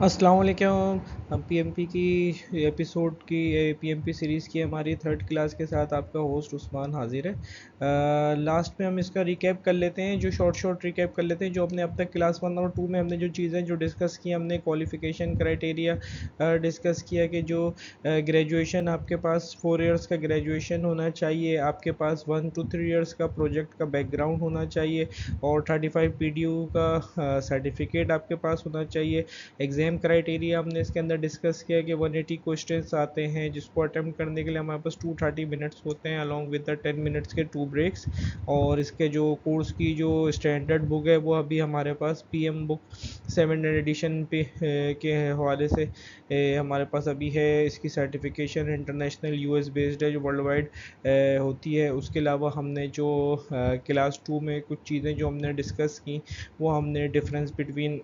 अस्सलाम वालेकुम। हम पीएमपी की एपिसोड की पीएमपी सीरीज़ की हमारी थर्ड क्लास के साथ आपका होस्ट उस्मान हाजिर है। लास्ट में हम इसका रिकैप कर लेते हैं, जो शॉर्ट रिकैप कर लेते हैं जो हमने अब तक क्लास 1 और 2 में हमने जो चीज़ें जो डिस्कस की। हमने क्वालिफ़िकेशन क्राइटेरिया डिस्कस किया कि जो ग्रेजुएशन आपके पास 4 इयर्स का ग्रेजुएशन होना चाहिए, आपके पास 1 to 3 इयर्स का प्रोजेक्ट का बैकग्राउंड होना चाहिए और 35 पीडीयू का सर्टिफिकेट आपके पास होना चाहिए। एग्ज़ाम क्राइटेरिया हमने इसके अंदर डिस्कस किया कि 180 क्वेश्चंस आते हैं, जिसको अटेम्प्ट करने के लिए हमारे पास 230 मिनट्स होते हैं अलॉन्ग विद द 10 मिनट्स के 2 ब्रेक्स। और इसके जो कोर्स की जो स्टैंडर्ड बुक है वो अभी हमारे पास पीएम बुक 7 एडिशन पे के हवाले से हमारे पास अभी है। इसकी सर्टिफिकेशन इंटरनेशनल यूएस बेस्ड है, जो वर्ल्ड वाइड होती है। उसके अलावा हमने जो क्लास 2 में कुछ चीज़ें जो हमने डिस्कस की, वो हमने difference between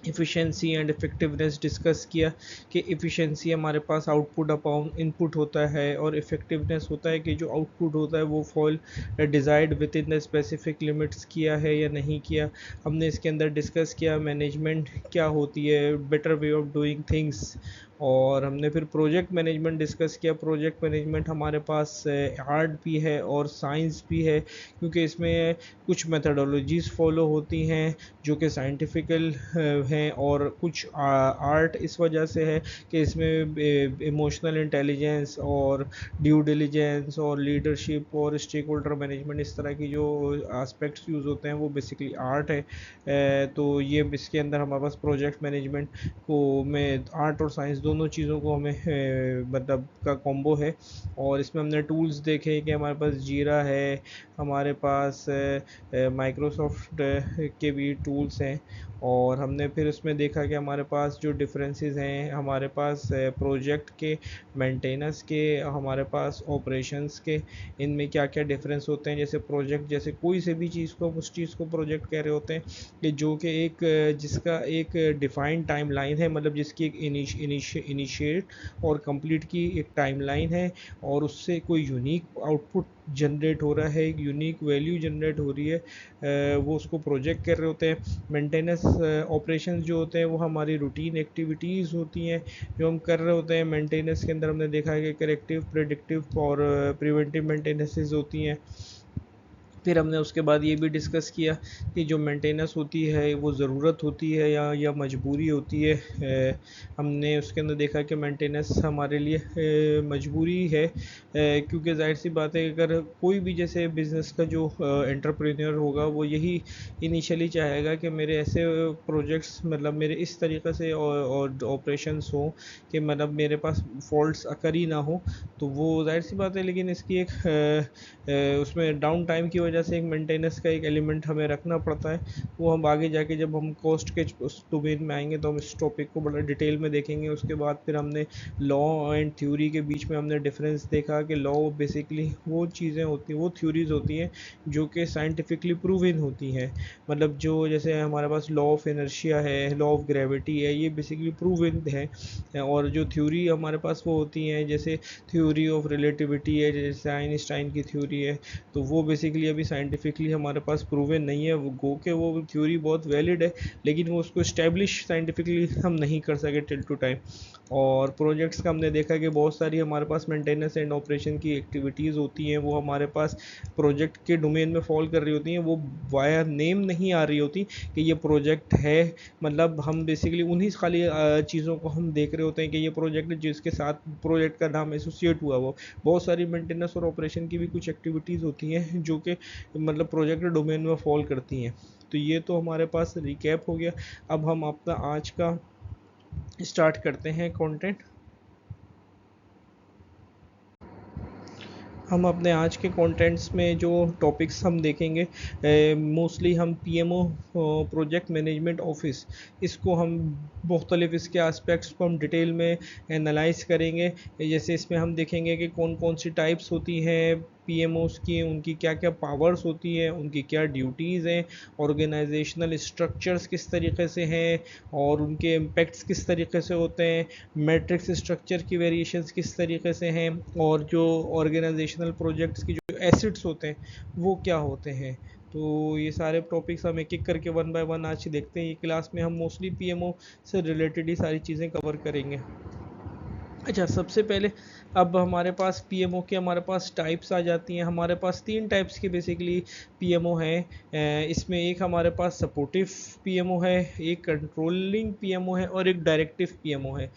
efficiency and effectiveness discuss किया कि इफ़िशेंसी हमारे पास आउटपुट अपॉन इनपुट होता है और इफ़ेक्टिवनेस होता है कि जो आउटपुट होता है वो fall desired with in the specific limits किया है या नहीं किया। हमने इसके अंदर डिस्कस किया मैनेजमेंट क्या होती है, better way of doing things. और हमने फिर प्रोजेक्ट मैनेजमेंट डिस्कस किया। प्रोजेक्ट मैनेजमेंट हमारे पास आर्ट भी है और साइंस भी है, क्योंकि इसमें कुछ मेथडोलॉजीज़ फॉलो होती हैं जो कि साइंटिफिकल हैं, और कुछ आर्ट इस वजह से है कि इसमें इमोशनल इंटेलिजेंस और ड्यू डिलिजेंस और लीडरशिप और स्टेक होल्डर मैनेजमेंट, इस तरह की जो एस्पेक्ट्स यूज़ होते हैं वो बेसिकली आर्ट है। तो ये इसके अंदर हमारे पास प्रोजेक्ट मैनेजमेंट को में आर्ट और साइंस दोनों चीज़ों को हमें मतलब का कॉम्बो है। और इसमें हमने टूल्स देखे कि हमारे पास जीरा है, हमारे पास माइक्रोसॉफ्ट के भी टूल्स हैं। और हमने फिर उसमें देखा कि हमारे पास जो डिफरेंसेस हैं, हमारे पास प्रोजेक्ट के, मेंटेनेंस के, हमारे पास ऑपरेशंस के, इनमें क्या क्या डिफरेंस होते हैं। जैसे प्रोजेक्ट, जैसे कोई से भी चीज़ को, उस चीज़ को प्रोजेक्ट कह रहे होते हैं कि जो कि एक जिसका एक डिफाइंड टाइम लाइन है, मतलब जिसकी एक इनिशिएट और कंप्लीट की एक टाइम लाइन है, और उससे कोई यूनिक आउटपुट जनरेट हो रहा है, एक यूनिक वैल्यू जनरेट हो रही है, वो उसको प्रोजेक्ट कर रहे होते हैं। मेंटेनेंस ऑपरेशंस जो होते हैं वो हमारी रूटीन एक्टिविटीज़ होती हैं जो हम कर रहे होते हैं। मेंटेनेंस के अंदर हमने देखा है कि करेक्टिव, प्रेडिक्टिव और प्रिवेंटिव मेंटेनेंसेस होती हैं। फिर हमने उसके बाद ये भी डिस्कस किया कि जो मेंटेनेंस होती है वो ज़रूरत होती है या मजबूरी होती है। हमने उसके अंदर देखा कि मेंटेनेंस हमारे लिए मजबूरी है, क्योंकि जाहिर सी बात है अगर कोई भी जैसे बिज़नेस का जो एंटरप्रेन्योर होगा वो यही इनिशियली चाहेगा कि मेरे ऐसे प्रोजेक्ट्स, मतलब मेरे इस तरीक़े से और ऑपरेशंस हों कि मतलब मेरे पास फॉल्ट्स अकर ही ना हो। तो वो जाहिर सी बात है, लेकिन इसकी एक उसमें डाउन टाइम की वजह से एक मेंटेनेंस का एक एलिमेंट हमें रखना पड़ता है। वो हम आगे जाके जब हम कॉस्ट के उस डोमेन में आएंगे तो हम इस टॉपिक को बड़ा डिटेल में देखेंगे। उसके बाद फिर हमने लॉ एंड थ्योरी के बीच में हमने डिफरेंस देखा कि लॉ बेसिकली वो चीज़ें होती हैं, वो थ्योरीज होती हैं जो कि साइंटिफिकली प्रूवन होती हैं। मतलब जो जैसे हमारे पास लॉ ऑफ इनर्शिया है, लॉ ऑफ ग्रेविटी है, ये बेसिकली प्रूवन है। और जो थ्योरी हमारे पास वो होती हैं, जैसे थ्योरी ऑफ रिलेटिविटी है, जैसे आइंस्टाइन की थ्योरी है, तो वो बेसिकली अभी साइंटिफिकली हमारे पास प्रूवन नहीं है। वो गो के वो थ्योरी बहुत वैलिड है, लेकिन वो उसको इस्टेब्लिश साइंटिफिकली हम नहीं कर सके टिल टू टाइम। और प्रोजेक्ट्स का हमने देखा कि बहुत सारी हमारे पास मेंटेनेंस एंड ऑपरेशन की एक्टिविटीज़ होती हैं, वो हमारे पास प्रोजेक्ट के डोमेन में फॉल कर रही होती हैं। वो वाया नेम नहीं आ रही होती कि ये प्रोजेक्ट है, मतलब हम बेसिकली उन्हीं खाली चीज़ों को हम देख रहे होते हैं कि ये प्रोजेक्ट जिसके साथ प्रोजेक्ट का नाम एसोसिएट हुआ वो। बहुत सारी मेंटेनेंस और ऑपरेशन की भी कुछ एक्टिविटीज़ होती हैं जो कि मतलब प्रोजेक्ट डोमेन में फॉल करती हैं। तो ये तो हमारे पास रिकैप हो गया। अब हम अपना आज का स्टार्ट करते हैं कंटेंट। हम अपने आज के कंटेंट्स में जो टॉपिक्स हम देखेंगे, मोस्टली हम पीएमओ प्रोजेक्ट मैनेजमेंट ऑफिस, इसको हम मुख्तलिफ इसके एस्पेक्ट्स को हम डिटेल में एनालाइज करेंगे। जैसे इसमें हम देखेंगे कि कौन कौन सी टाइप्स होती हैं पीएमओस की, उनकी क्या क्या पावर्स होती हैं, उनकी क्या ड्यूटीज़ हैं, ऑर्गेनाइजेशनल स्ट्रक्चर्स किस तरीके से हैं और उनके इम्पेक्ट्स किस तरीके से होते हैं, मैट्रिक्स स्ट्रक्चर की वेरिएशंस किस तरीके से हैं, और जो ऑर्गेनाइजेशनल प्रोजेक्ट्स की जो एसेट्स होते हैं वो क्या होते हैं। तो ये सारे टॉपिक्स हम एक एक करके वन बाय वन आज देखते हैं। ये क्लास में हम मोस्टली पीएमओ से रिलेटेड ही सारी चीज़ें कवर करेंगे। अच्छा, सबसे पहले अब हमारे पास पीएमओ के हमारे पास टाइप्स आ जाती हैं। हमारे पास 3 टाइप्स के बेसिकली पीएमओ हैं। इसमें एक हमारे पास सपोर्टिव पीएमओ है, एक कंट्रोलिंग पीएमओ है और एक डायरेक्टिव पीएमओ है।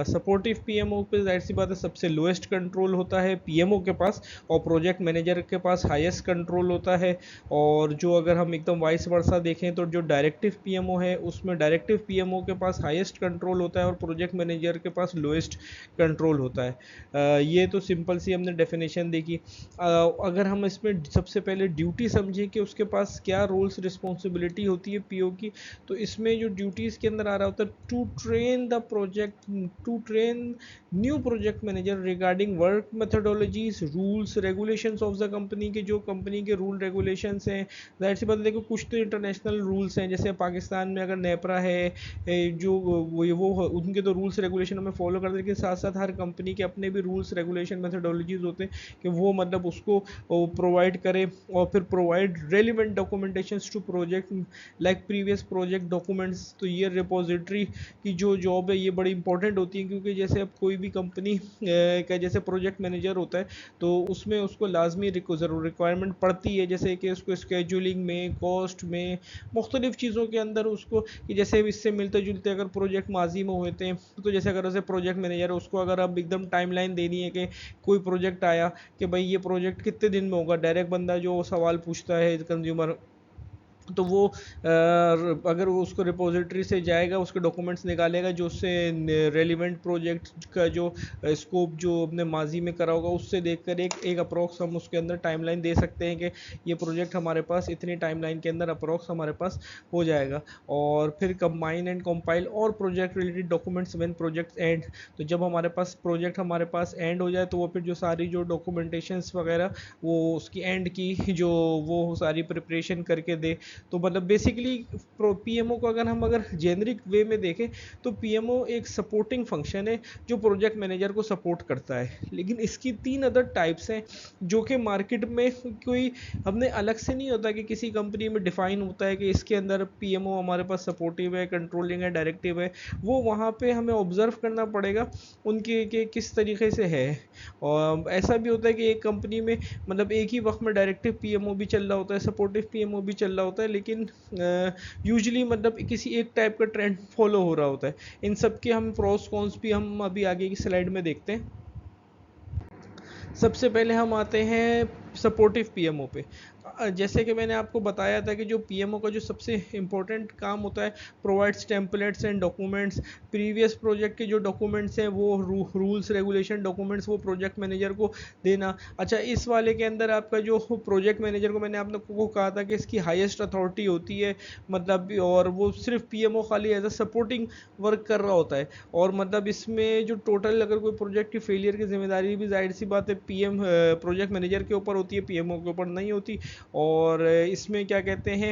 सपोर्टिव पीएमओ पे जाहिर सी बात है सबसे लोएस्ट कंट्रोल होता है पीएमओ के पास, और प्रोजेक्ट मैनेजर के पास हाईएस्ट कंट्रोल होता है। और जो अगर हम एकदम वाइस वर्सा देखें तो जो डायरेक्टिव पीएमओ है उसमें डायरेक्टिव पीएमओ के पास हाईएस्ट कंट्रोल होता है और प्रोजेक्ट मैनेजर के पास लोएस्ट कंट्रोल होता है। ये तो सिंपल सी हमने डेफिनेशन देखी। अगर हम इसमें सबसे पहले ड्यूटी समझें कि उसके पास क्या रोल्स रिस्पॉन्सिबिलिटी होती है पीओ की, तो इसमें जो ड्यूटीज़ के अंदर आ रहा होता है to train the project, to train new project manager regarding work methodologies, rules regulations of the company के जो कंपनी के रूल रेगुलेशंस हैं। जाहिर सी बात है, देखो कुछ तो इंटरनेशनल रूल्स हैं, जैसे पाकिस्तान में अगर नेपरा है जो वो उनके तो रूल्स रेगुलेशन हमें फॉलो करते हैं, लेकिन साथ साथ हर कंपनी के अपने भी रूल्स रेगुलेशन मेथडोलॉजीज होते हैं कि वो मतलब उसको प्रोवाइड करे और फिर provide relevant documentations to project like previous project documents. तो ये रिपोजिटरी की जो जॉब है ये बड़ी इंपॉर्टेंट होती है, क्योंकि जैसे अब कोई भी कंपनी का जैसे प्रोजेक्ट मैनेजर होता है तो उसमें उसको लाजमी रिक्वायरमेंट पड़ती है, जैसे कि उसको स्केजुलिंग में, कॉस्ट में, मुख्तलिफ चीज़ों के अंदर उसको कि जैसे इससे मिलते जुलते अगर प्रोजेक्ट माजी में हुए थे तो जैसे अगर उसे प्रोजेक्ट मैनेजर है उसको अगर अब एकदम टाइमलाइन देनी है कि कोई प्रोजेक्ट आया कि भाई ये प्रोजेक्ट कितने दिन में होगा, डायरेक्ट बंदा जो सवाल पूछता है कंज्यूमर, तो वो अगर वो उसको रिपोजिटरी से जाएगा, उसके डॉक्यूमेंट्स निकालेगा जो उससे रेलिवेंट प्रोजेक्ट का जो स्कोप जो अपने माजी में करा होगा उससे देखकर एक अप्रोक्स हम उसके अंदर टाइमलाइन दे सकते हैं कि ये प्रोजेक्ट हमारे पास इतनी टाइमलाइन के अंदर अप्रोक्स हमारे पास हो जाएगा। और फिर कंबाइन एंड कंपाइल और project related documents when project and, तो जब हमारे पास प्रोजेक्ट हमारे पास एंड हो जाए तो वो फिर जो सारी जो डॉक्यूमेंटेशंस वगैरह वो उसकी एंड की जो वो सारी प्रिपरेशन करके दे। तो मतलब बेसिकली पीएमओ को अगर जेनरिक वे में देखें तो पीएमओ एक सपोर्टिंग फंक्शन है जो प्रोजेक्ट मैनेजर को सपोर्ट करता है। लेकिन इसकी 3 अदर टाइप्स हैं जो कि मार्केट में कोई हमने अलग से नहीं होता कि किसी कंपनी में डिफाइन होता है कि इसके अंदर पीएमओ हमारे पास सपोर्टिव है, कंट्रोलिंग है, डायरेक्टिव है। वो वहाँ पे हमें ऑब्जर्व करना पड़ेगा उनके कि किस तरीके से है। और ऐसा भी होता है कि एक कंपनी में मतलब एक ही वक्त में डायरेक्टिव पीएमओ भी चल रहा होता है, सपोर्टिव पीएमओ भी चल रहा होता है, लेकिन यूजुअली मतलब किसी एक टाइप का ट्रेंड फॉलो हो रहा होता है। इन सब के हम प्रोस कॉन्स भी हम अभी आगे की स्लाइड में देखते हैं। सबसे पहले हम आते हैं सपोर्टिव पीएमओ पे। जैसे कि मैंने आपको बताया था कि जो पीएमओ का जो सबसे इम्पोर्टेंट काम होता है provides templates and documents, previous project के जो डॉक्यूमेंट्स हैं वो रूल्स रेगुलेशन डॉक्यूमेंट्स वो प्रोजेक्ट मैनेजर को देना। अच्छा, इस वाले के अंदर आपका जो प्रोजेक्ट मैनेजर को मैंने आपको कहा था कि इसकी हाईएस्ट अथॉरिटी होती है, मतलब और वो सिर्फ पीएमओ खाली एज अ सपोर्टिंग वर्क कर रहा होता है। और मतलब इसमें जो टोटल अगर कोई प्रोजेक्ट की फेलियर की जिम्मेदारी भी जाहिर सी बात है पीएम प्रोजेक्ट मैनेजर के ऊपर होती है, पीएमओ के ऊपर नहीं होती। और इसमें क्या कहते हैं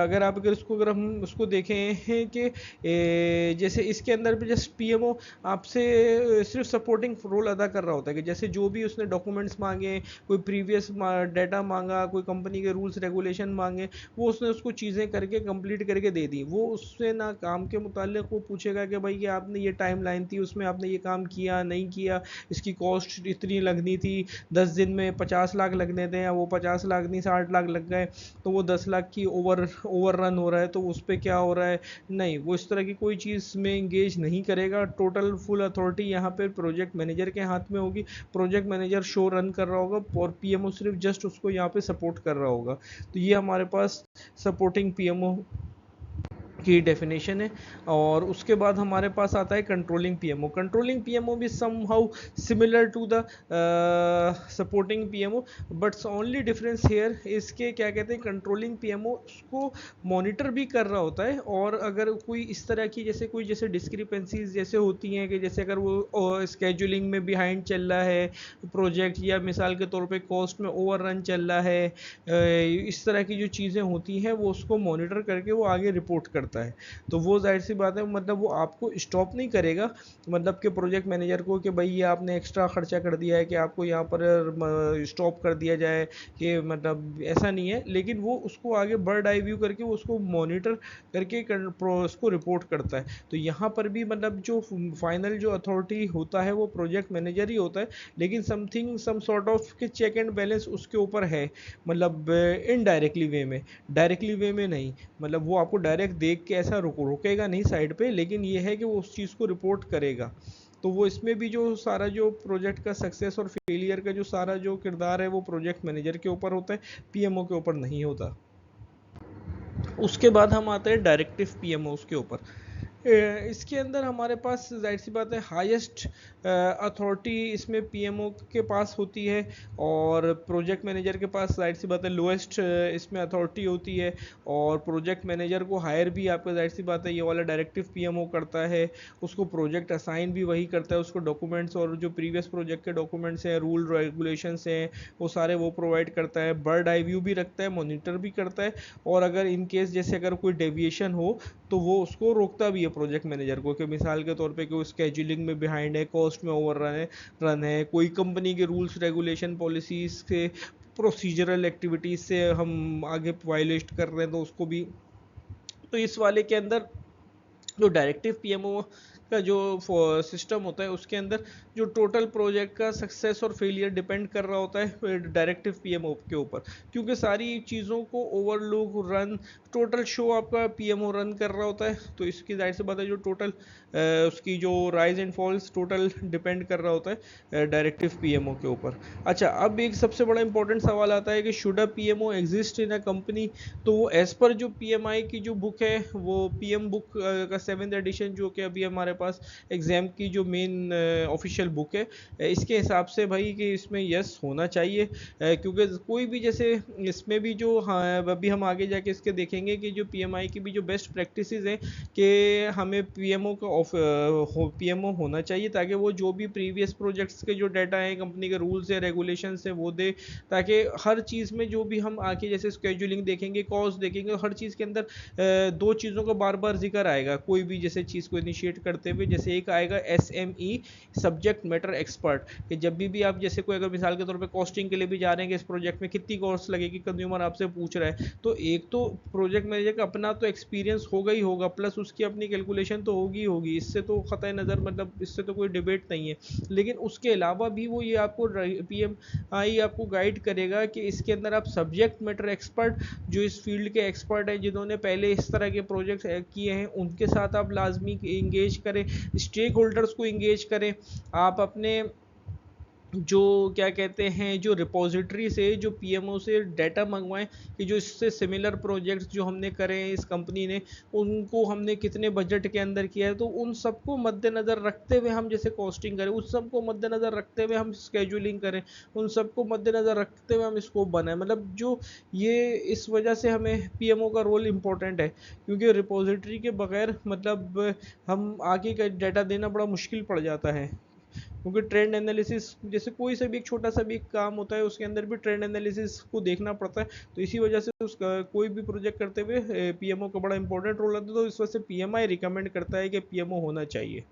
अगर हम उसको देखें हैं कि जैसे इसके अंदर भी जस्ट पीएमओ आपसे सिर्फ सपोर्टिंग रोल अदा कर रहा होता है कि जैसे जो भी उसने डॉक्यूमेंट्स मांगे, कोई प्रीवियस डाटा मांगा, कोई कंपनी के रूल्स रेगुलेशन मांगे, वो उसने उसको चीज़ें करके कंप्लीट करके दे दी। वो उससे ना काम के मुतालिक वो पूछेगा कि भाई ये आपने ये टाइम लाइन थी उसमें आपने ये काम किया नहीं किया, इसकी कॉस्ट इतनी लगनी थी, 10 दिन में 50 लाख लगने थे, या वो 50 लाख नहीं 60 लाख लग गए तो वो 10 लाख की ओवर रन हो रहा है तो उस पर क्या हो रहा है। नहीं, वो इस तरह की कोई चीज़ में इंगेज नहीं करेगा। टोटल फुल अथॉरिटी यहाँ पे प्रोजेक्ट मैनेजर के हाथ में होगी। प्रोजेक्ट मैनेजर शो रन कर रहा होगा और पीएमओ सिर्फ जस्ट उसको यहाँ पे सपोर्ट कर रहा होगा। तो ये हमारे पास सपोर्टिंग पीएमओ की डेफिनेशन है। और उसके बाद हमारे पास आता है कंट्रोलिंग पीएमओ। कंट्रोलिंग पीएमओ भी somehow similar to the supporting PMO, but only difference here इसके क्या कहते हैं कंट्रोलिंग पीएमओ उसको मॉनिटर भी कर रहा होता है। और अगर कोई इस तरह की जैसे डिस्क्रिपेंसीज जैसे होती हैं कि जैसे अगर वो स्केजुलिंग में बिहाइंड चल रहा है प्रोजेक्ट, या मिसाल के तौर पे कॉस्ट में ओवर रन चल रहा है, इस तरह की जो चीज़ें होती हैं वो उसको मॉनिटर करके वो आगे रिपोर्ट करता करता है। तो वो जाहिर सी बात है, मतलब वो आपको स्टॉप नहीं करेगा, मतलब कि प्रोजेक्ट मैनेजर को कि भाई ये आपने एक्स्ट्रा खर्चा कर दिया है कि आपको यहाँ पर स्टॉप कर दिया जाए, कि मतलब ऐसा नहीं है। लेकिन वो उसको आगे बर्ड आई व्यू करके वो उसको मॉनिटर करके उसको रिपोर्ट करता है। तो यहाँ पर भी मतलब जो फाइनल जो अथॉरिटी होता है वो प्रोजेक्ट मैनेजर ही होता है, लेकिन समथिंग सम सॉर्ट ऑफ के चेक एंड बैलेंस उसके ऊपर है, मतलब इनडायरेक्टली वे में, डायरेक्टली वे में नहीं। मतलब वो आपको डायरेक्ट देख के ऐसा रोकेगा नहीं साइड पे, लेकिन ये है कि वो उस चीज़ को रिपोर्ट करेगा। तो वो इसमें भी जो सारा जो प्रोजेक्ट का सक्सेस और फेलियर का जो सारा जो किरदार है वो प्रोजेक्ट मैनेजर के ऊपर होता है, पीएमओ के ऊपर नहीं होता। उसके बाद हम आते हैं डायरेक्टिव पीएमओ के ऊपर। इसके अंदर हमारे पास जाहिर सी बात है हाईएस्ट अथॉरिटी इसमें पीएमओ के पास होती है, और प्रोजेक्ट मैनेजर के पास जाहिर सी बात है लोएस्ट इसमें अथॉरिटी होती है। और प्रोजेक्ट मैनेजर को हायर भी आपका जाहिर सी बात है ये वाला डायरेक्टिव पीएमओ करता है, उसको प्रोजेक्ट असाइन भी वही करता है, उसको डॉक्यूमेंट्स और जो प्रीवियस प्रोजेक्ट के डॉक्यूमेंट्स हैं, रूल रेगुलेशंस हैं, वो सारे वो प्रोवाइड करता है, बर्ड आई व्यू भी रखता है, मॉनिटर भी करता है, और अगर इन केस जैसे अगर कोई डेविएशन हो तो वो उसको रोकता भी है प्रोजेक्ट मैनेजर को, कि मिसाल के तौर पे कि वो स्केड्यूलिंग में बिहाइंड है, कॉस्ट में ओवर रन है, कोई कंपनी के रूल्स रेगुलेशन पॉलिसीज से प्रोसीजरल एक्टिविटीज से हम आगे वायलेट कर रहे हैं तो उसको भी। तो इस वाले के अंदर जो डायरेक्टिव पीएमओ का जो सिस्टम होता है उसके अंदर जो टोटल प्रोजेक्ट का सक्सेस और फेलियर डिपेंड कर रहा होता है डायरेक्टिव पीएमओ के ऊपर, क्योंकि सारी चीज़ों को ओवरलुक रन टोटल शो आपका पीएमओ रन कर रहा होता है। तो इसकी जाहिर सी बात है जो टोटल उसकी जो rise and falls total depend कर रहा होता है डायरेक्टिव पीएमओ के ऊपर। अच्छा, अब एक सबसे बड़ा इंपॉर्टेंट सवाल आता है कि should a PMO exist in a company. तो वो एज पर जो पीएमआई की जो बुक है वो पीएम बुक का 7th एडिशन जो कि अभी हमारे पास एग्जाम की जो मेन ऑफिशियल बुक है, इसके हिसाब से भाई कि इसमें यस होना चाहिए, क्योंकि कोई भी जैसे इसमें भी जो, हाँ अभी हम आगे जाके इसके देखेंगे कि जो पीएमआई की भी जो बेस्ट प्रैक्टिसेस हैं कि हमें पीएमओ का पीएमओ होना चाहिए, ताकि वो जो भी प्रीवियस प्रोजेक्ट्स के जो डाटा है, कंपनी के रूल्स है रेगुलेशंस है वो दे, ताकि हर चीज़ में जो भी हम आके जैसे स्केड्यूलिंग देखेंगे, कॉस्ट देखेंगे, हर चीज़ के अंदर दो चीज़ों का बार बार जिक्र आएगा कोई भी जैसे चीज़ को इनिशिएट करते हुए। जैसे एक आएगा SME, सब्जेक्ट मैटर एक्सपर्ट, कि जब भी आप जैसे कोई अगर मिसाल के तौर पे कॉस्टिंग के लिए भी जा रहे हैं कि इस प्रोजेक्ट में कितनी कॉस्ट लगेगी, कंज्यूमर आपसे पूछ रहा है, तो एक तो प्रोजेक्ट मैनेजर का अपना तो एक्सपीरियंस होगा ही होगा, प्लस उसकी अपनी कैलकुलेशन तो होगी, इससे तो क़तई नज़र, मतलब इससे तो कोई डिबेट नहीं है। लेकिन उसके अलावा भी वो ये आपको PMI आपको गाइड करेगा कि इसके अंदर आप सब्जेक्ट मैटर एक्सपर्ट, जो इस फील्ड के एक्सपर्ट हैं, जिन्होंने पहले इस तरह के प्रोजेक्ट्स किए हैं, उनके साथ आप लाजमी इंगेज करें, स्टेक होल्डर्स को इंगेज करें। आप अपने जो क्या कहते हैं जो रिपोजिटरी से जो पीएमओ से डाटा मंगवाएं कि जो इससे सिमिलर प्रोजेक्ट्स जो हमने करे हैं इस कंपनी ने, उनको हमने कितने बजट के अंदर किया है, तो उन सबको मद्देनज़र रखते हुए हम जैसे कॉस्टिंग करें, उस सबको मद्देनज़र रखते हुए हम स्केड्यूलिंग करें, उन सबको मद्देनज़र रखते हुए हम स्कोप बनाएं। मतलब जो ये इस वजह से हमें पीएमओ का रोल इम्पोर्टेंट है, क्योंकि रिपोजिटरी के बगैर मतलब हम आगे का डाटा देना बड़ा मुश्किल पड़ जाता है, क्योंकि ट्रेंड एनालिसिस जैसे कोई सा भी एक छोटा सा भी काम होता है उसके अंदर भी ट्रेंड एनालिसिस को देखना पड़ता है। तो इसी वजह से उसका कोई भी प्रोजेक्ट करते हुए पीएमओ का बड़ा इंपॉर्टेंट रोल आता है। तो इस वजह से पीएमआई रिकमेंड करता है कि पीएमओ होना चाहिए।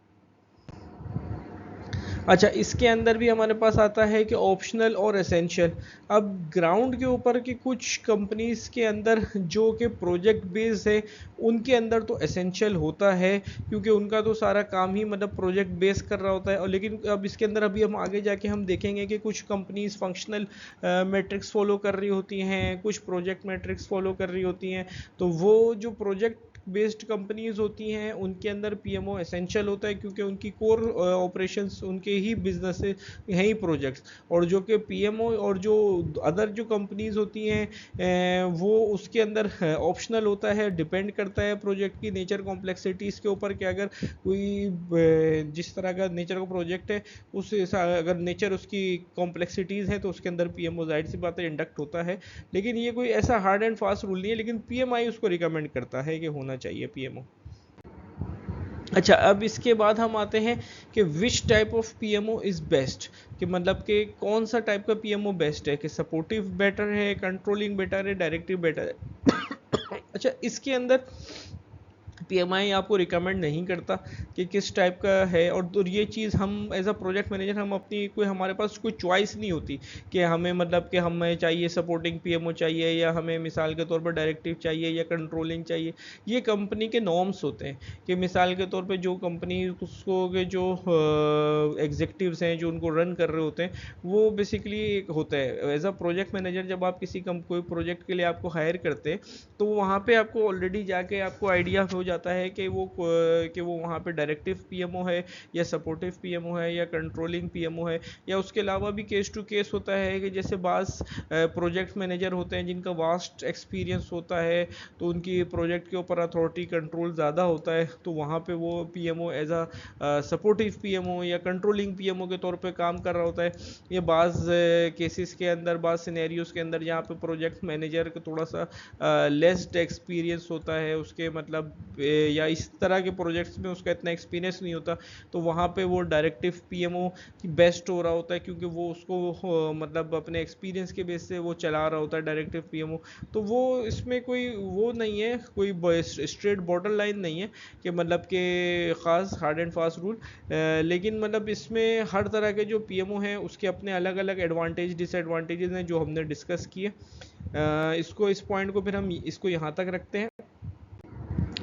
अच्छा, इसके अंदर भी हमारे पास आता है कि ऑप्शनल और एसेंशियल। अब ग्राउंड के ऊपर की कुछ कंपनीज के अंदर जो कि प्रोजेक्ट बेस्ड है उनके अंदर तो एसेंशियल होता है, क्योंकि उनका तो सारा काम ही मतलब प्रोजेक्ट बेस कर रहा होता है। और लेकिन अब इसके अंदर अभी हम आगे जाके हम देखेंगे कि कुछ कंपनीज फंक्शनल मैट्रिक्स फॉलो कर रही होती हैं, कुछ प्रोजेक्ट मैट्रिक्स फॉलो कर रही होती हैं। तो वो जो प्रोजेक्ट बेस्ड कंपनीज होती हैं उनके अंदर पीएमओ एसेंशियल होता है, क्योंकि उनकी कोर ऑपरेशंस उनके ही बिजनेस हैं ही प्रोजेक्ट्स। और जो कि पीएमओ और जो अदर जो कंपनीज होती हैं वो उसके अंदर ऑप्शनल होता है, डिपेंड करता है प्रोजेक्ट की नेचर कॉम्प्लेक्सिटीज़ के ऊपर कि अगर कोई जिस तरह का नेचर का प्रोजेक्ट है उस अगर नेचर उसकी कॉम्प्लेक्सिटीज़ है तो उसके अंदर पीएमओ जाहिर सी बात है इंडक्ट होता है। लेकिन ये कोई ऐसा हार्ड एंड फास्ट रूल नहीं है, लेकिन पीएमआई उसको रिकमेंड करता है कि होना चाहिए पीएमओ। अच्छा, अब इसके बाद हम आते हैं कि which type of PMO is best, कि मतलब कि कौन सा टाइप का पीएमओ बेस्ट है, कि सपोर्टिव बेटर है, कंट्रोलिंग बेटर है, डायरेक्टिव बेटर है। अच्छा, इसके अंदर पीएमआई आपको रिकमेंड नहीं करता कि किस टाइप का है। और तो ये चीज़ हम एज अ प्रोजेक्ट मैनेजर हम अपनी कोई हमारे पास कोई चॉइस नहीं होती कि हमें मतलब कि हमें चाहिए सपोर्टिंग पीएमओ चाहिए या हमें मिसाल के तौर पर डायरेक्टिव चाहिए या कंट्रोलिंग चाहिए। ये कंपनी के नॉर्म्स होते हैं कि मिसाल के तौर पे जो कंपनी उसको के जो एग्जीक्यूटिव्स हैं जो उनको रन कर रहे होते हैं वो बेसिकली एक होता है एज अ प्रोजेक्ट मैनेजर। जब आप किसी कोई प्रोजेक्ट के लिए आपको हायर करते हैं तो वहाँ पे आपको ऑलरेडी जाके आपको आइडिया हो जाता है कि वो वहाँ पे डायरेक्टिव पीएमओ है या सपोर्टिव पीएमओ है या कंट्रोलिंग पीएमओ है। या उसके अलावा भी केस टू केस होता है कि जैसे बास प्रोजेक्ट मैनेजर होते हैं जिनका वास्ट एक्सपीरियंस होता है तो उनकी प्रोजेक्ट के ऊपर अथॉरिटी कंट्रोल ज़्यादा होता है तो वहाँ पे वो PMO as a supportive PMO या कंट्रोलिंग पीएमओ के तौर पे काम कर रहा होता है। ये बाज़ केसेस के अंदर बाज़ सिनेरियोज के अंदर जहाँ पे प्रोजेक्ट मैनेजर को थोड़ा सा लेस्ड एक्सपीरियंस होता है उसके मतलब या इस तरह के प्रोजेक्ट्स में उसका इतना एक्सपीरियंस नहीं होता तो वहाँ पे वो डायरेक्टिव पीएमओ की बेस्ट हो रहा होता है क्योंकि वो उसको मतलब अपने एक्सपीरियंस के बेस से वो चला रहा होता है डायरेक्टिव पीएमओ। तो वो इसमें कोई वो नहीं है कोई स्ट्रेट बॉर्डर लाइन नहीं है कि मतलब कि ख़ास हार्ड एंड फास्ट रूल। लेकिन मतलब इसमें हर तरह के जो पीएमओ हैं उसके अपने अलग अलग एडवांटेज डिसएडवांटेजेस हैं जो हमने डिस्कस किए। इस पॉइंट को फिर हम इसको यहाँ तक रखते हैं।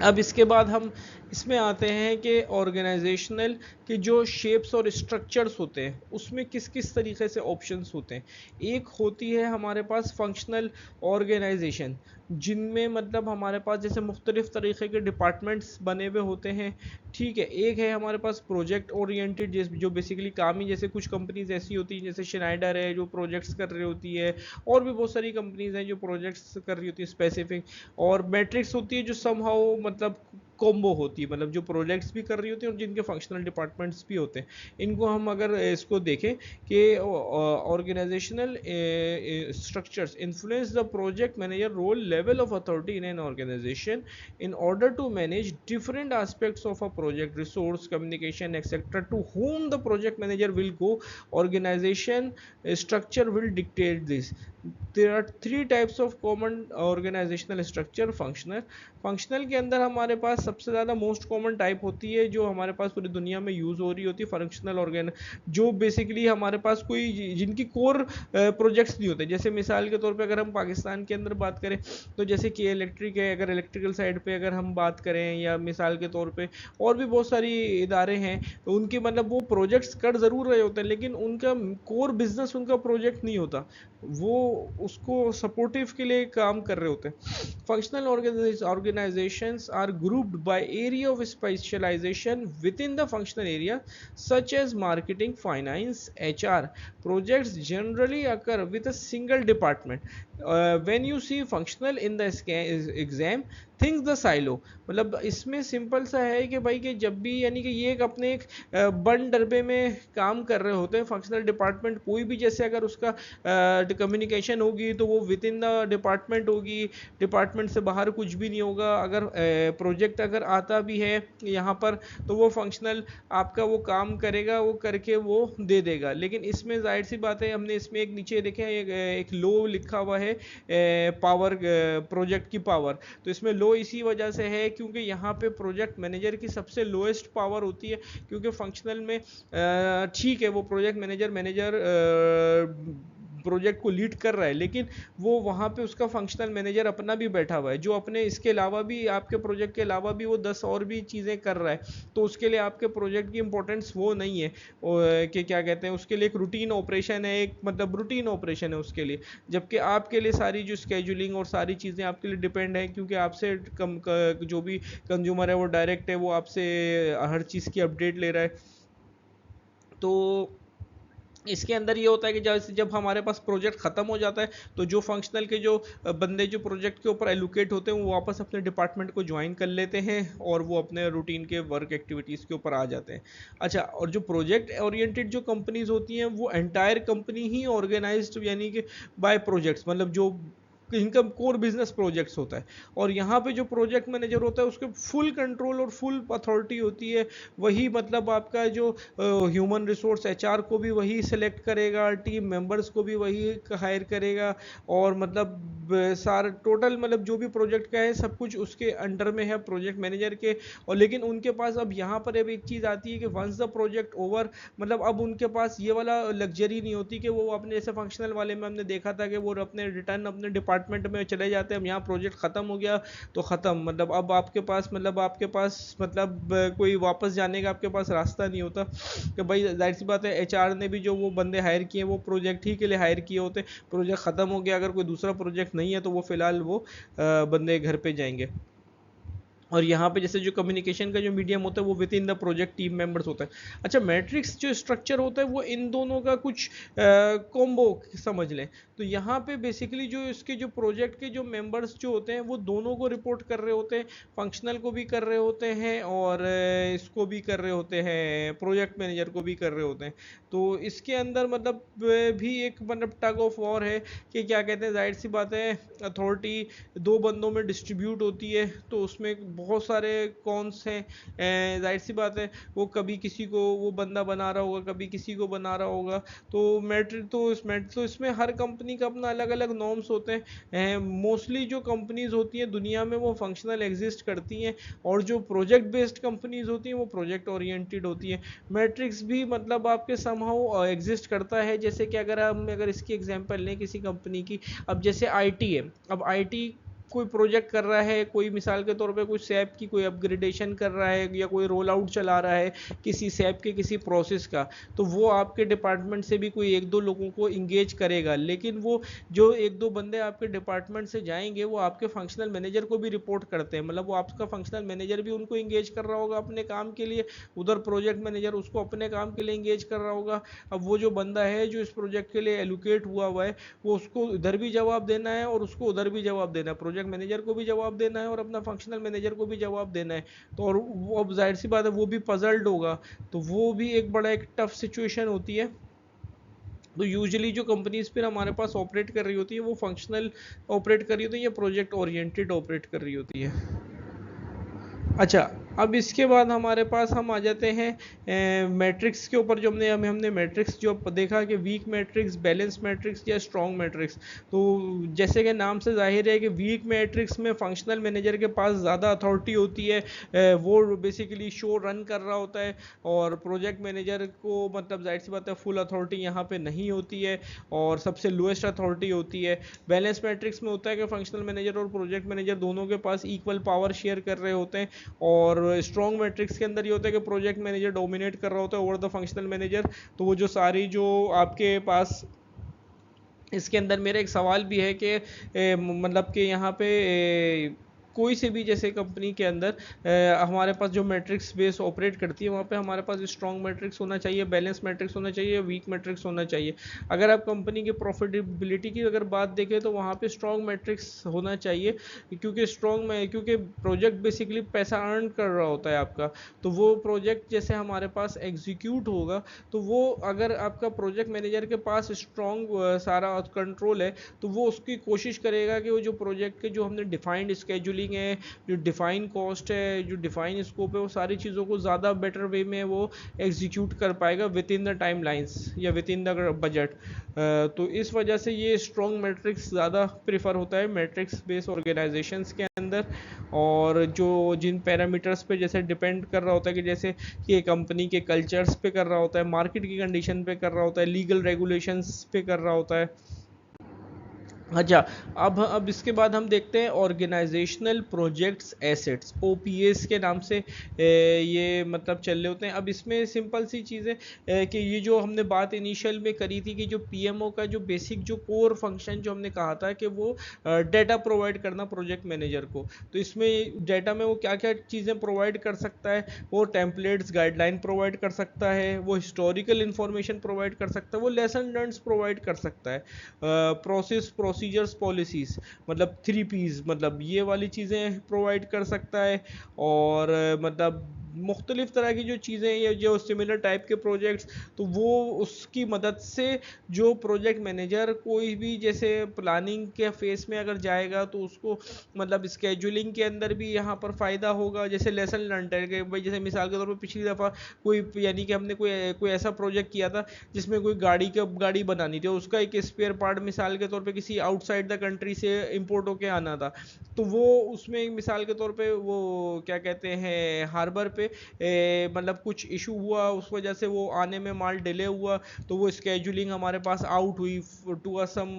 अब इसके बाद हम इसमें आते हैं कि ऑर्गेनाइजेशनल के जो शेप्स और स्ट्रक्चर्स होते हैं उसमें किस किस तरीके से ऑप्शंस होते हैं। एक होती है हमारे पास फंक्शनल ऑर्गेनाइजेशन जिनमें मतलब हमारे पास जैसे मुख्तलिफ तरीके के डिपार्टमेंट्स बने हुए होते हैं। ठीक है, एक है हमारे पास प्रोजेक्ट ओरिएंटेड जो बेसिकली काम ही जैसे कुछ कंपनीज ऐसी होती हैं जैसे श्नाइडर है जो प्रोजेक्ट्स कर रही होती है और भी बहुत सारी कंपनीज हैं जो प्रोजेक्ट्स कर रही होती है स्पेसिफिक। और मैट्रिक्स होती है जो समहाउ मतलब कॉम्बो होती है मतलब जो प्रोजेक्ट्स भी कर रही होती है और जिनके फंक्शनल डिपार्टमेंट्स भी होते हैं। इनको हम अगर इसको देखें कि organisational structures influence the project manager role level of authority in an organization in order to manage different aspects of a project resource communication etc. To whom the project manager will go, organization structure will dictate this. There are three types of common organizational structure। Functional के अंदर हमारे पास सबसे ज़्यादा most common type होती है जो हमारे पास पूरी दुनिया में यूज़ हो रही होती है फंक्शनल ऑर्गेन जो बेसिकली हमारे पास कोई जिनकी कोर प्रोजेक्ट्स नहीं होते। जैसे मिसाल के तौर पे अगर हम पाकिस्तान के अंदर बात करें तो जैसे कि इलेक्ट्रिक है, अगर इलेक्ट्रिकल साइड पे अगर हम बात करें या मिसाल के तौर पे और भी बहुत सारी इदारे हैं तो उनके मतलब वो प्रोजेक्ट्स कर ज़रूर रहे होते हैं लेकिन उनका कोर बिजनेस उनका प्रोजेक्ट नहीं होता, वो उसको सपोर्टिव के लिए काम कर रहे होते हैं। Functional organizations are grouped by area of specialization within the functional area such as marketing, finance, HR. Projects generally occur with a single department. When you see functional in the exam, think the silo. मतलब इसमें simple सा है कि भाई कि जब भी यानी कि ये एक अपने एक बंद डब्बे में काम कर रहे होते हैं फंक्शनल डिपार्टमेंट। कोई भी जैसे अगर उसका कम्युनिकेशन होगी तो वो विद इन द डिपार्टमेंट होगी, डिपार्टमेंट से बाहर कुछ भी नहीं होगा। अगर प्रोजेक्ट अगर आता भी है यहाँ पर तो वो फंक्शनल आपका वो काम करेगा, वो करके वो दे देगा। लेकिन इसमें जाहिर सी बात है हमने इसमें एक नीचे देखे एक लो लिखा हुआ है पावर प्रोजेक्ट की पावर। तो इसमें लो इसी वजह से है क्योंकि यहाँ पे प्रोजेक्ट मैनेजर की सबसे लोएस्ट पावर होती है क्योंकि फंक्शनल में ठीक है वो प्रोजेक्ट मैनेजर प्रोजेक्ट को लीड कर रहा है लेकिन वो वहाँ पे उसका फंक्शनल मैनेजर अपना भी बैठा हुआ है जो अपने इसके अलावा भी आपके प्रोजेक्ट के अलावा भी वो 10 और भी चीज़ें कर रहा है। तो उसके लिए आपके प्रोजेक्ट की इंपॉर्टेंस वो नहीं है कि क्या कहते हैं उसके लिए एक रूटीन ऑपरेशन है, एक मतलब रूटीन ऑपरेशन है उसके लिए। जबकि आपके लिए सारी जो स्केजुलिंग और सारी चीज़ें आपके लिए डिपेंड है क्योंकि आपसे जो भी कंज्यूमर है वो डायरेक्ट है, वो आपसे हर चीज़ की अपडेट ले रहा है। तो इसके अंदर ये होता है कि जब हमारे पास प्रोजेक्ट ख़त्म हो जाता है तो जो फंक्शनल के जो बंदे जो प्रोजेक्ट के ऊपर एलोकेट होते हैं वो वापस अपने डिपार्टमेंट को ज्वाइन कर लेते हैं और वो अपने रूटीन के वर्क एक्टिविटीज़ के ऊपर आ जाते हैं। अच्छा, और जो प्रोजेक्ट ओरिएंटेड जो कंपनीज होती हैं वो एंटायर कंपनी ही ऑर्गेनाइज्ड यानी कि बाय प्रोजेक्ट्स, मतलब जो इनका कोर बिजनेस प्रोजेक्ट्स होता है। और यहाँ पे जो प्रोजेक्ट मैनेजर होता है उसके फुल कंट्रोल और फुल अथॉरिटी होती है। वही मतलब आपका जो ह्यूमन रिसोर्स एचआर को भी वही सिलेक्ट करेगा, टीम मेंबर्स को भी वही हायर करेगा, और मतलब सारा टोटल मतलब जो भी प्रोजेक्ट का है सब कुछ उसके अंडर में है प्रोजेक्ट मैनेजर के। और लेकिन उनके पास अब यहाँ पर अब एक चीज़ आती है कि वंस द प्रोजेक्ट ओवर, मतलब अब उनके पास ये वाला लग्जरी नहीं होती कि वो अपने जैसे फंक्शनल वाले में हमने देखा था कि वो अपने रिटर्न अपने डिपार्टमेंट में चले जाते हैं। अब यहाँ प्रोजेक्ट ख़त्म हो गया तो ख़त्म, मतलब अब आपके पास मतलब कोई वापस जाने का आपके पास रास्ता नहीं होता कि भाई जाहिर सी बात है एचआर ने भी जो वो बंदे हायर किए वो प्रोजेक्ट ही के लिए हायर किए होते। प्रोजेक्ट ख़त्म हो गया, अगर कोई दूसरा प्रोजेक्ट नहीं है तो वो फिलहाल वो बंदे घर पे जाएंगे। और यहाँ पे जैसे जो कम्युनिकेशन का जो मीडियम होता है वो with in the project team members होता है। अच्छा, मैट्रिक्स जो स्ट्रक्चर होता है वो इन दोनों का कुछ कॉम्बो समझ लें। तो यहाँ पे बेसिकली जो इसके जो प्रोजेक्ट के जो मेंबर्स जो होते हैं वो दोनों को रिपोर्ट कर रहे होते हैं, फंक्शनल को भी कर रहे होते हैं और इसको भी कर रहे होते हैं, प्रोजेक्ट मैनेजर को भी कर रहे होते हैं। तो इसके अंदर मतलब भी एक मतलब टग ऑफ वॉर है कि क्या कहते हैं, जाहिर सी बात है अथॉरिटी दो बंदों में डिस्ट्रीब्यूट होती है तो उसमें बहुत सारे कॉन्स हैं। जाहिर सी बात है वो कभी किसी को वो बंदा बना रहा होगा, कभी किसी को बना रहा होगा। तो मैट्रिक तो इसमें हर कंपनी का अपना अलग अलग नॉर्म्स होते हैं। मोस्टली जो कंपनीज होती हैं दुनिया में वो फंक्शनल एग्जिस्ट करती हैं, और जो प्रोजेक्ट बेस्ड कंपनीज होती हैं वो प्रोजेक्ट ओरिएंटेड होती हैं। मैट्रिक्स भी मतलब आपके समहाउ एग्जिस्ट करता है। जैसे कि अगर इसकी एग्जांपल लें किसी कंपनी की, अब जैसे आईटी है, अब आईटी कोई प्रोजेक्ट कर रहा है, कोई मिसाल के तौर पे कोई सैप की कोई अपग्रेडेशन कर रहा है या कोई रोल आउट चला रहा है किसी सैप के किसी प्रोसेस का, तो वो आपके डिपार्टमेंट से भी कोई एक दो लोगों को इंगेज करेगा। लेकिन वो जो एक दो बंदे आपके डिपार्टमेंट से जाएंगे वो आपके फंक्शनल मैनेजर को भी रिपोर्ट करते हैं, मतलब वो आपका फंक्शनल मैनेजर भी उनको इंगेज कर रहा होगा अपने काम के लिए, उधर प्रोजेक्ट मैनेजर उसको अपने काम के लिए इंगेज कर रहा होगा। अब वो जो बंदा है जो इस प्रोजेक्ट के लिए एलोकेट हुआ है वो उसको इधर भी जवाब देना है और उसको उधर भी जवाब देना है, प्रोजेक्ट मैनेजर को भी जवाब देना है और अपना फंक्शनल मैनेजर को भी जवाब देना है। तो और वो अब जाहिर सी बात है वो भी पजल्ड होगा, तो वो भी एक बड़ा एक टफ सिचुएशन होती है। तो यूजुअली जो कंपनीज फिर हमारे पास ऑपरेट कर रही होती है वो फंक्शनल ऑपरेट कर रही होती है या प्रोजेक्ट ओरिएंटेड ऑपरेट कर रही होती है। अच्छा, अब इसके बाद हमारे पास हम आ जाते हैं मैट्रिक्स के ऊपर। जो हमने मैट्रिक्स जो देखा कि वीक मैट्रिक्स, बैलेंस मैट्रिक्स या स्ट्रॉन्ग मैट्रिक्स। तो जैसे कि नाम से जाहिर है कि वीक मैट्रिक्स में फंक्शनल मैनेजर के पास ज़्यादा अथॉरिटी होती है, वो बेसिकली शो रन कर रहा होता है, और प्रोजेक्ट मैनेजर को मतलब जाहिर सी बात है फुल अथॉरिटी यहाँ पे नहीं होती है और सबसे लोएस्ट अथॉरिटी होती है। बैलेंस मैट्रिक्स में होता है कि फंक्शनल मैनेजर और प्रोजेक्ट मैनेजर दोनों के पास इक्वल पावर शेयर कर रहे होते हैं, और स्ट्रॉन्ग मैट्रिक्स के अंदर ये होता है कि प्रोजेक्ट मैनेजर डोमिनेट कर रहा होता है ओवर द फंक्शनल मैनेजर। तो वो जो सारी जो आपके पास इसके अंदर मेरा एक सवाल भी है कि मतलब कि यहाँ पे कोई से भी जैसे कंपनी के अंदर हमारे पास जो मैट्रिक्स बेस ऑपरेट करती है वहाँ पे हमारे पास स्ट्रॉन्ग मैट्रिक्स होना चाहिए, बैलेंस मैट्रिक्स होना चाहिए, वीक मैट्रिक्स होना चाहिए। अगर आप कंपनी की प्रॉफिटेबिलिटी की अगर बात देखें तो वहाँ पे स्ट्रॉन्ग मैट्रिक्स होना चाहिए, क्योंकि प्रोजेक्ट बेसिकली पैसा अर्न कर रहा होता है आपका। तो वो प्रोजेक्ट जैसे हमारे पास एग्जीक्यूट होगा, तो वो अगर आपका प्रोजेक्ट मैनेजर के पास स्ट्रॉन्ग सारा कंट्रोल है तो वो उसकी कोशिश करेगा कि वो जो प्रोजेक्ट के जो हमने डिफाइंड स्केड्यूलिंग है, जो डिफाइन कॉस्ट है, जो डिफाइन स्कोप है, वो सारी चीज़ों को ज़्यादा बेटर वे में वो एग्जीक्यूट कर पाएगा with in the time lines या विद इन द बजट। तो इस वजह से ये स्ट्रॉन्ग मैट्रिक्स ज़्यादा प्रेफर होता है मैट्रिक्स बेस्ड ऑर्गेनाइजेशंस के अंदर। और जो जिन पैरामीटर्स पे जैसे डिपेंड कर रहा होता है कि जैसे कि कंपनी के कल्चर्स पे कर रहा होता है, मार्केट की कंडीशन पे कर रहा होता है, लीगल रेगुलेशंस पे कर रहा होता है। अच्छा, अब इसके बाद हम देखते हैं ऑर्गेनाइजेशनल प्रोजेक्ट्स एसेट्स, ओपीएस के नाम से ये मतलब चल रहे होते हैं। अब इसमें सिंपल सी चीज़ें कि ये जो हमने बात इनिशियल में करी थी कि जो पीएमओ का जो बेसिक जो कोर फंक्शन जो हमने कहा था कि वो डेटा प्रोवाइड करना प्रोजेक्ट मैनेजर को। तो इसमें डेटा में वो क्या क्या चीज़ें प्रोवाइड कर सकता है, वो टेम्पलेट्स गाइडलाइन प्रोवाइड कर सकता है, वो हिस्टोरिकल इन्फॉर्मेशन प्रोवाइड कर सकता है, वो लेसन लर्न्स प्रोवाइड कर सकता है, प्रोसीजर्स पॉलिसीज मतलब 3 P's मतलब ये वाली चीज़ें प्रोवाइड कर सकता है। और मतलब मुख्तलिफ़ तरह की जो चीज़ें या जो सिमिलर टाइप के प्रोजेक्ट्स, तो वो उसकी मदद से जो प्रोजेक्ट मैनेजर कोई भी जैसे प्लानिंग के फेस में अगर जाएगा तो उसको मतलब स्केजुलिंग के अंदर भी यहाँ पर फ़ायदा होगा। जैसे लेसन लर्नड है कि भाई जैसे मिसाल के तौर पर पिछली दफ़ा कोई यानी कि हमने कोई कोई ऐसा प्रोजेक्ट किया था जिसमें कोई गाड़ी बनानी थी, उसका एक स्पेयर पार्ट मिसाल के तौर पे किसी आउटसाइड द कंट्री से इंपोर्ट होके आना था। तो वो उसमें एक मिसाल के तौर पे वो क्या कहते हैं हार्बर पे मतलब कुछ इशू हुआ, उस वजह से वो आने में माल डिले हुआ, तो वो स्केजुलिंग हमारे पास आउट हुई टू अ सम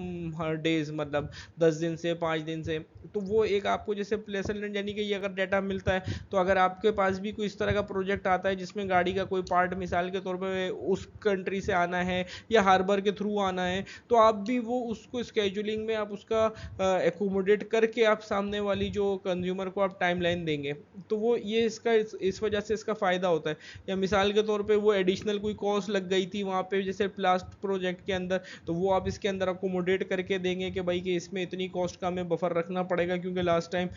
डेज, मतलब 10 दिन से 5 दिन से। तो वो एक आपको जैसे लेसन लर्न यानी कि ये अगर डाटा मिलता है, तो अगर आपके पास भी कोई इस तरह का प्रोजेक्ट आता है जिसमें गाड़ी का कोई पार्ट मिसाल के तौर पे उस कंट्री से आना है या हार्बर के थ्रू आना है, तो आप भी वो उसको स्केजुलिंग में आप उसका एकोमोडेट करके आप सामने वाली जो कंज्यूमर को आप टाइमलाइन देंगे, तो वो ये इसका इस वजह से इसका फ़ायदा होता है। या मिसाल के तौर पे वो एडिशनल कोई कॉस्ट लग गई थी वहाँ पे जैसे लास्ट प्रोजेक्ट के अंदर, तो वो आप इसके अंदर अकोमोडेट करके देंगे कि भाई कि इसमें इतनी कॉस्ट का हमें बफर रखना पड़ेगा, क्योंकि लास्ट टाइम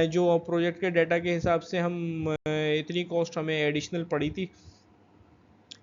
जो प्रोजेक्ट के डाटा के हिसाब से हम इतनी कॉस्ट हमें एडिशनल पड़ी थी।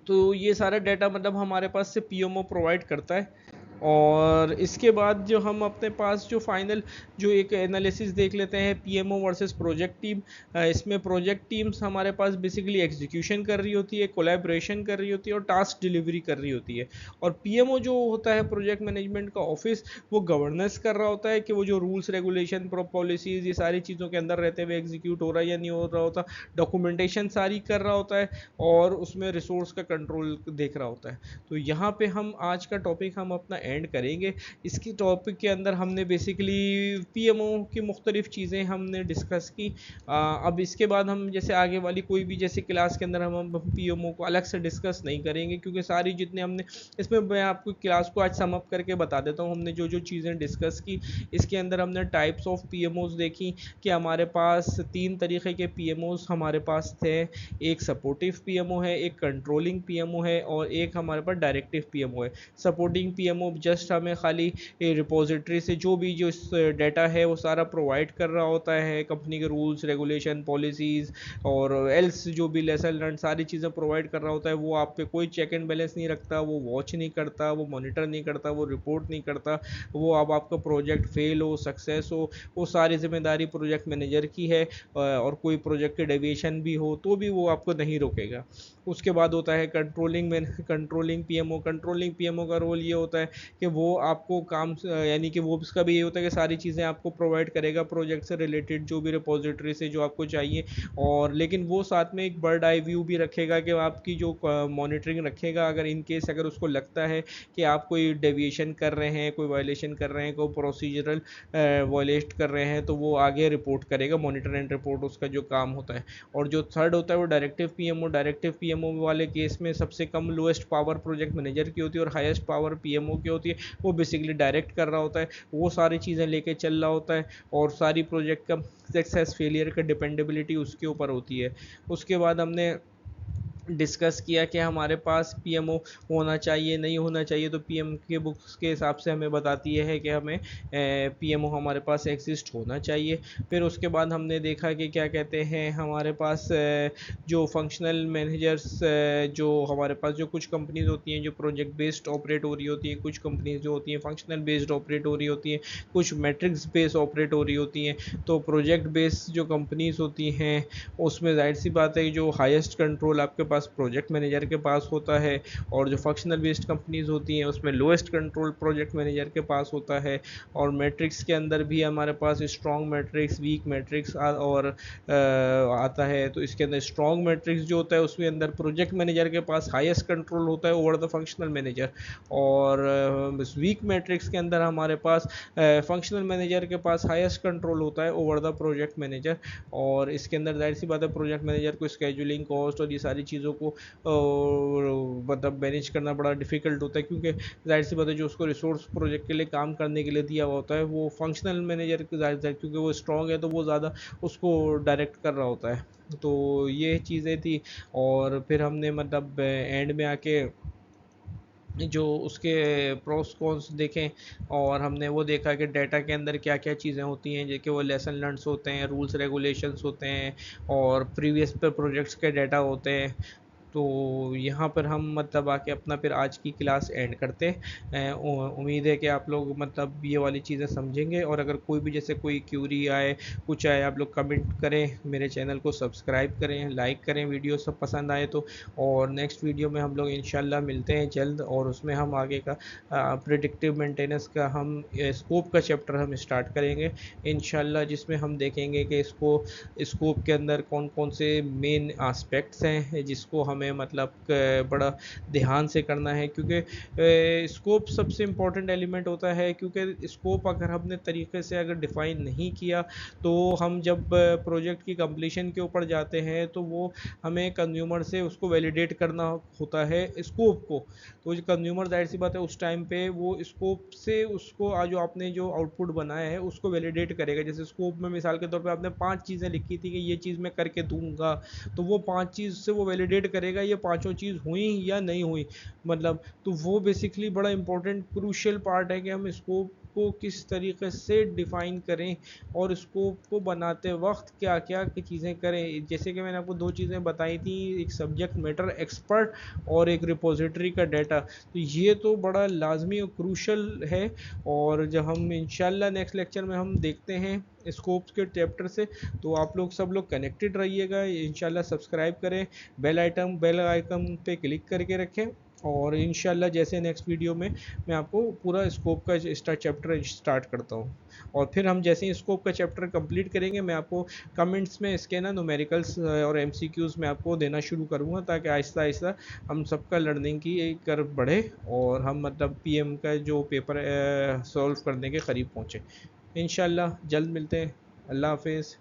तो ये सारा डाटा मतलब हमारे पास से पीएमओ प्रोवाइड करता है। और इसके बाद जो हम अपने पास जो फाइनल जो एक एनालिसिस देख लेते हैं पीएमओ वर्सेस प्रोजेक्ट टीम। इसमें प्रोजेक्ट टीम्स हमारे पास बेसिकली एग्जीक्यूशन कर रही होती है, कोलैबोरेशन कर रही होती है और टास्क डिलीवरी कर रही होती है। और पीएमओ जो होता है प्रोजेक्ट मैनेजमेंट का ऑफिस, वो गवर्नेंस कर रहा होता है कि वो जो रूल्स रेगुलेशन पॉलिसीज ये सारी चीज़ों के अंदर रहते हुए एग्जीक्यूट हो रहा है या नहीं हो रहा होता, डॉक्यूमेंटेशन सारी कर रहा होता है और उसमें रिसोर्स का कंट्रोल देख रहा होता है। तो यहाँ पे हम आज का टॉपिक हम अपना एंड करेंगे। इसकी टॉपिक के अंदर हमने बेसिकली पीएमओ की मुख्तलिफ चीज़ें हमने डिस्कस की। अब इसके बाद हम जैसे आगे वाली कोई भी जैसे क्लास के अंदर हम पीएमओ को अलग से डिस्कस नहीं करेंगे, क्योंकि सारी जितने हमने इसमें मैं आपको क्लास को आज सम अप करके बता देता हूँ हमने जो जो चीज़ें डिस्कस की। इसके अंदर हमने टाइप्स ऑफ पीएमओज देखी कि हमारे पास 3 तरीके के पीएमओज हमारे पास थे। एक सपोर्टिव पीएमओ है, एक कंट्रोलिंग पीएमओ है और एक हमारे पास डायरेक्टिव पीएमओ है। सपोर्टिंग पीएमओ जस्ट हमें खाली रिपोजिटरी से जो भी जो डाटा है वो सारा प्रोवाइड कर रहा होता है, कंपनी के रूल्स रेगुलेशन पॉलिसीज़ और एल्स जो भी लेसन लर्न सारी चीज़ें प्रोवाइड कर रहा होता है। वो आप पे कोई चेक एंड बैलेंस नहीं रखता, वो वॉच नहीं करता, वो मॉनिटर नहीं करता, वो रिपोर्ट नहीं करता। वो अब आपका प्रोजेक्ट फेल हो सक्सेस हो, वो सारी जिम्मेदारी प्रोजेक्ट मैनेजर की है। और कोई प्रोजेक्ट के डेविएशन भी हो तो भी वो आपको नहीं रोकेगा। उसके बाद होता है कंट्रोलिंग पीएमओ। कंट्रोलिंग पीएमओ का रोल ये होता है कि वो आपको काम यानी कि वो उसका भी ये होता है कि सारी चीज़ें आपको प्रोवाइड करेगा प्रोजेक्ट से रिलेटेड जो भी रिपोजिटरी से जो आपको चाहिए। और लेकिन वो साथ में एक बर्ड आई व्यू भी रखेगा कि आपकी जो मॉनिटरिंग रखेगा, अगर इन केस अगर उसको लगता है कि आप कोई डेविएशन कर रहे हैं, कोई वायलेशन कर रहे हैं, कोई प्रोसीजरल वायलेट कर रहे हैं, तो वो आगे रिपोर्ट करेगा। मॉनिटर एंड रिपोर्ट उसका जो काम होता है। और जो थर्ड होता है वो डायरेक्टिव पीएमओ। डायरेक्टिव पीएमओ वाले केस में सबसे कम लोएस्ट पावर प्रोजेक्ट मैनेजर की होती है और हाईएस्ट पावर पीएमओ की होती है। वो बेसिकली डायरेक्ट कर रहा होता है, वो सारी चीज़ें लेके चल रहा होता है और सारी प्रोजेक्ट का सक्सेस फेलियर का डिपेंडेबिलिटी उसके ऊपर होती है। उसके बाद हमने डिस्कस किया कि हमारे पास पीएमओ होना चाहिए नहीं होना चाहिए, तो पीएम के बुक्स के हिसाब से हमें बताती है कि हमें पीएमओ हमारे पास एग्जिस्ट होना चाहिए। फिर उसके बाद हमने देखा कि क्या कहते हैं हमारे पास जो फंक्शनल मैनेजर्स जो हमारे पास जो कुछ कंपनीज होती हैं जो प्रोजेक्ट बेस्ड ऑपरेट हो रही होती हैं, कुछ कंपनीज जो होती हैं फंक्शनल बेस्ड ऑपरेट हो रही होती हैं, कुछ मैट्रिक्स बेस्ड ऑपरेट हो रही होती हैं। तो प्रोजेक्ट बेस्ड जो कंपनीज होती हैं उसमें जाहिर सी बात है जो हाईएस्ट कंट्रोल आपके पास प्रोजेक्ट मैनेजर के पास होता है, और जो फंक्शनल बेस्ड कंपनीज होती हैं उसमें लोएस्ट कंट्रोल प्रोजेक्ट मैनेजर के पास होता है। और मैट्रिक्स के अंदर भी हमारे पास स्ट्रॉन्ग मैट्रिक्स वीक मैट्रिक्स और आता है। तो इसके अंदर स्ट्रॉन्ग मैट्रिक्स जो होता है उसमें अंदर प्रोजेक्ट मैनेजर के पास हाईएस्ट कंट्रोल होता है ओवर द फंक्शनल मैनेजर। और वीक मैट्रिक्स के अंदर हमारे पास फंक्शनल मैनेजर के पास हाईएस्ट कंट्रोल होता है ओवर द प्रोजेक्ट मैनेजर। और इसके अंदर जाहिर सी बात है प्रोजेक्ट मैनेजर को स्केजुलिंग कॉस्ट और ये सारी चीज़ों को मतलब मैनेज करना बड़ा डिफिकल्ट होता है, क्योंकि जाहिर सी बात है जो उसको रिसोर्स प्रोजेक्ट के लिए काम करने के लिए दिया हुआ होता है वो फंक्शनल मैनेजर क्योंकि वो स्ट्रॉन्ग है तो वो ज़्यादा उसको डायरेक्ट कर रहा होता है। तो ये चीज़ें थी। और फिर हमने मतलब एंड में आके जो उसके प्रोस कॉन्स देखें, और हमने वो देखा कि डाटा के अंदर क्या क्या चीज़ें होती हैं, जैसे वो लेसन लर्न्स होते हैं, रूल्स रेगुलेशंस होते हैं, और प्रीवियस पर प्रोजेक्ट्स के डाटा होते हैं। तो यहाँ पर हम मतलब आके अपना फिर आज की क्लास एंड करते हैं। उम्मीद है कि आप लोग मतलब ये वाली चीज़ें समझेंगे, और अगर कोई भी जैसे कोई क्यूरी आए, कुछ आए, आप लोग कमेंट करें, मेरे चैनल को सब्सक्राइब करें, लाइक करें वीडियो सब पसंद आए तो। और नेक्स्ट वीडियो में हम लोग इंशाल्लाह मिलते हैं जल्द, और उसमें हम आगे का प्रिडिक्टिव मेंटेनेंस का हम स्कोप का चैप्टर हम स्टार्ट करेंगे इंशाल्लाह, जिसमें हम देखेंगे कि इसको स्कोप के अंदर कौन कौन से मेन आस्पेक्ट्स हैं जिसको हमें मतलब बड़ा ध्यान से करना है, क्योंकि स्कोप सबसे इम्पोर्टेंट एलिमेंट होता है। क्योंकि स्कोप अगर हमने तरीके से अगर डिफ़ाइन नहीं किया, तो हम जब प्रोजेक्ट की कंप्लीशन के ऊपर जाते हैं तो वो हमें कंज्यूमर से उसको वैलिडेट करना होता है स्कोप को। तो जो कंज्यूमर ज़ाहिर सी बात है उस टाइम पे वो स्कोप से उसको आज जो आपने जो आउटपुट बनाया है उसको वैलिडेट करेगा। जैसे स्कोप में मिसाल के तौर पे आपने 5 चीज़ें लिखी थी कि ये चीज़ मैं करके दूंगा, तो वो 5 चीज़ से वो वैलिडेट करेगा ये पांचों चीज़ हुई या नहीं हुई। मतलब तो वो बेसिकली बड़ा इंपॉर्टेंट क्रूशियल पार्ट है कि हम स्कोप को किस तरीके से डिफ़ाइन करें, और स्कोप को बनाते वक्त क्या क्या चीज़ें करें। जैसे कि मैंने आपको दो चीज़ें बताई थी, एक सब्जेक्ट मैटर एक्सपर्ट और एक रिपोजिटरी का डाटा। तो ये तो बड़ा लाजमी और क्रूशल है। और जब हम इंशाल्लाह नेक्स्ट लेक्चर में हम देखते हैं स्कोप्स के चैप्टर से, तो आप लोग सब लोग कनेक्टेड रहिएगा इंशाल्लाह। सब्सक्राइब करें, बेल आइकन पे क्लिक करके रखें, और इंशाल्लाह जैसे नेक्स्ट वीडियो में मैं आपको पूरा स्कोप का चैप्टर स्टार्ट करता हूँ। और फिर हम जैसे ही स्कोप का चैप्टर कंप्लीट करेंगे, मैं आपको कमेंट्स में इसके ना न्यूमेरिकल्स और एमसीक्यूज़ में आपको देना शुरू करूँगा, ताकि आहिस्ता आहिस्ता हम सबका लर्निंग की एक कर्व बढ़े, और हम मतलब पीएम का जो पेपर सॉल्व करने के करीब पहुँचे। इंशाल्लाह जल्द मिलते हैं। अल्लाह हाफिज़।